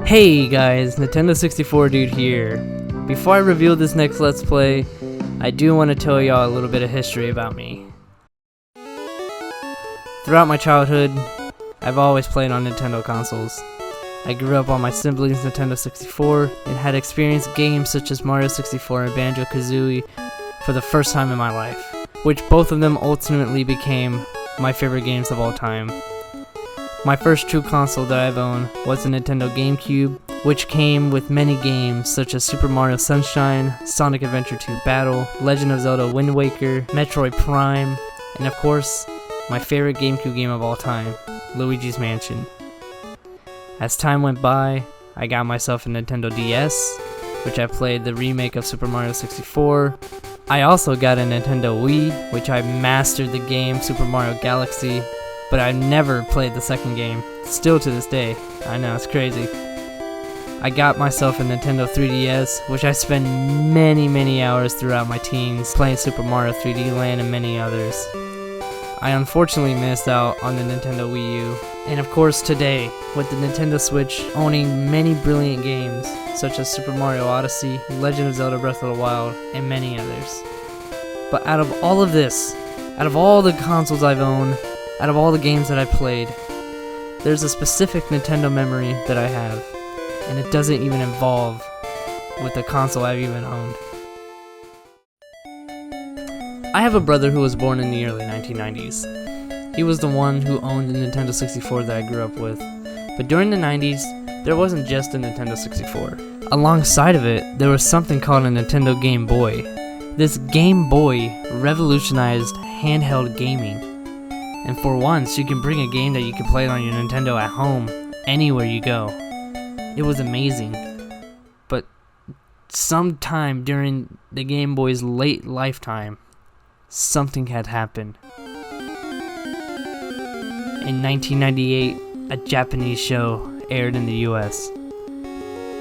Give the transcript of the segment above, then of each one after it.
Hey guys, Nintendo 64 dude here. Before I reveal this next Let's Play, I do want to tell y'all a little bit of history about me. Throughout my childhood, I've always played on Nintendo consoles. I grew up on my siblings' Nintendo 64 and had experienced games such as Mario 64 and Banjo-Kazooie for the first time in my life, which both of them ultimately became my favorite games of all time. My first true console that I've owned was the Nintendo GameCube, which came with many games such as Super Mario Sunshine, Sonic Adventure 2 Battle, Legend of Zelda Wind Waker, Metroid Prime, and of course, my favorite GameCube game of all time, Luigi's Mansion. As time went by, I got myself a Nintendo DS, which I played the remake of Super Mario 64. I also got a Nintendo Wii, which I mastered the game Super Mario Galaxy, but I never played the second game, still to this day. I know, it's crazy. I got myself a Nintendo 3DS, which I spent many hours throughout my teens playing Super Mario 3D Land and many others. I unfortunately missed out on the Nintendo Wii U, and of course today, with the Nintendo Switch owning many brilliant games, such as Super Mario Odyssey, Legend of Zelda Breath of the Wild, and many others. But out of all of this, out of all the consoles I've owned, out of all the games that I played, there's a specific Nintendo memory that I have, and it doesn't even involve with the console I've even owned. I have a brother who was born in the early 1990s. He was the one who owned the Nintendo 64 that I grew up with, but during the 90s, there wasn't just a Nintendo 64. Alongside of it, there was something called a Nintendo Game Boy. This Game Boy revolutionized handheld gaming. And for once, you can bring a game that you can play on your Nintendo at home, anywhere you go. It was amazing. But sometime during the Game Boy's late lifetime, something had happened. In 1998, a Japanese show aired in the US.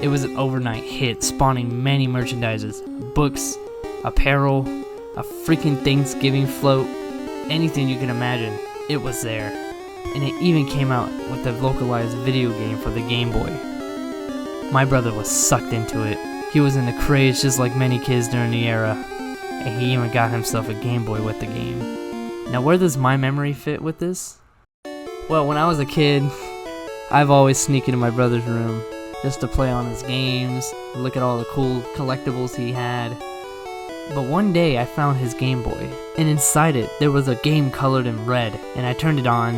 It was an overnight hit, spawning many merchandises, books, apparel, a freaking Thanksgiving float, anything you can imagine. It was there, and it even came out with a localized video game for the Game Boy. My brother was sucked into it. He was in the craze just like many kids during the era, and he even got himself a Game Boy with the game. Now where does my memory fit with this? Well, when I was a kid, I've always sneaked into my brother's room just to play on his games, look at all the cool collectibles he had. But one day I found his Game Boy, and inside it there was a game colored in red, and I turned it on,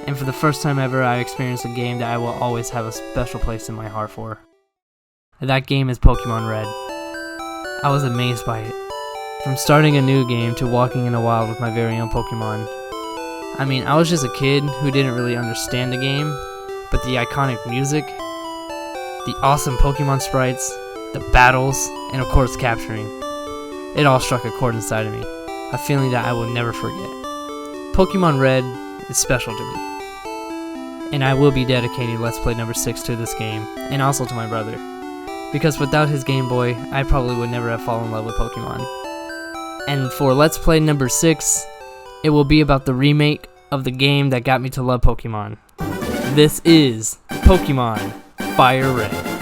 and for the first time ever I experienced a game that I will always have a special place in my heart for. That game is Pokemon Red. I was amazed by it. From starting a new game to walking in the wild with my very own Pokemon. I mean, I was just a kid who didn't really understand the game, but the iconic music, the awesome Pokemon sprites, the battles, and of course capturing. It all struck a chord inside of me, a feeling that I will never forget. Pokemon Red is special to me, and I will be dedicating Let's Play number 6 to this game, and also to my brother, because without his Game Boy, I probably would never have fallen in love with Pokemon. And for Let's Play number 6, it will be about the remake of the game that got me to love Pokemon. This is Pokemon Fire Red.